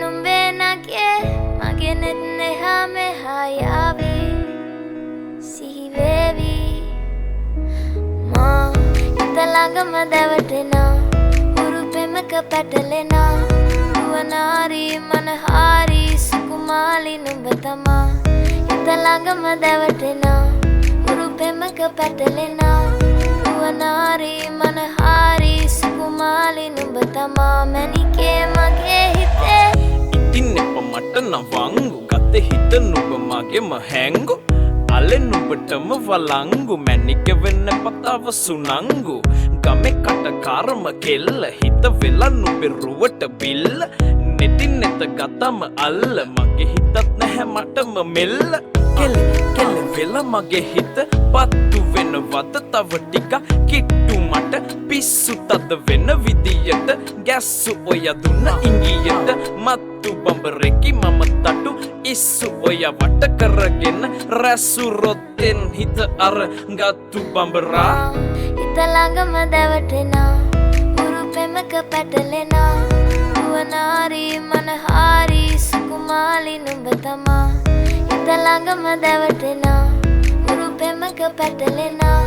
නුඹේ නගේ මගේ නෙත් neha meha yavi sihi vevi ma ඉතලඟම දැවටෙනා උරු පෙමක පැටලෙනා නුවනාරි මනහාරි සුකුමාලි නුඹ තමා ඉතලඟම දැවටෙනා උරු පෙමක පැටලෙනා නුවනාරි මනහාරි සුකුමාලි නුඹ තමා මැනිකේ මගේ හිතේ ඉතින් එප මට නවංගු ගත හිත නුඹ මගේම හැංගු අලෙන් නුඹටම වලංගු මැනික වෙන්න පතාව සුනංගු ගමේ කටකාරම කෙල්ල හිත වෙලා නුඹේ රුවට බිල්ල නෙතින් නෙත ගතම අල්ල මගේ හිතත් නැහැ මටම මෙල්ල කෙල වෙලා මගේ හිත පත්තු වෙනවද තව ටික කිට්ටු මට පිස්සු තද වෙන විදියට ගැස්සු ඔය දුන්න ඉංගියට මත්තු බඹරෙකි මම තටු ඉස්සු ඔය වට කරගෙන රැසු රොත්තෙන් හිත අර ගත්තු බඹරා ඉතලඟම දැවටෙනා උරු පෙමක පැටලෙනා නුවනාරි මනහාරි සුකුමාලි නුඹ තමා ඉතලඟම දැවටෙනා උරු පෙමක පැටලෙනා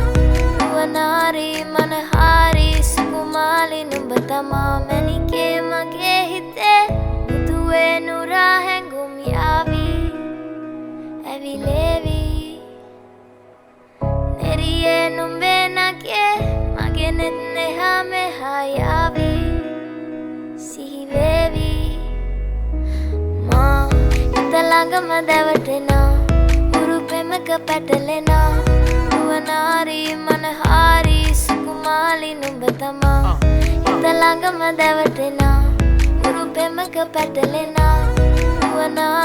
නුවනාරි මනහාරි සුකුමාලි නුඹ තමා මැනිකේ මගේ හිතේ මුතුවේ නුරා හැඟුම් යාවි ඇවිලේවි නෙරියේ නුඹේ නගේ මගේ නෙත් neha meha yavi sihi vevi ma ඉතලඟම දැවටෙනා උරු පෙමක පැටලෙනා නුවනාරි මනහාරි සුකුමාලි නුඹ තමා ඉතලඟම දැවටෙනා උරු පෙමක පැටලෙනා නුවනාරි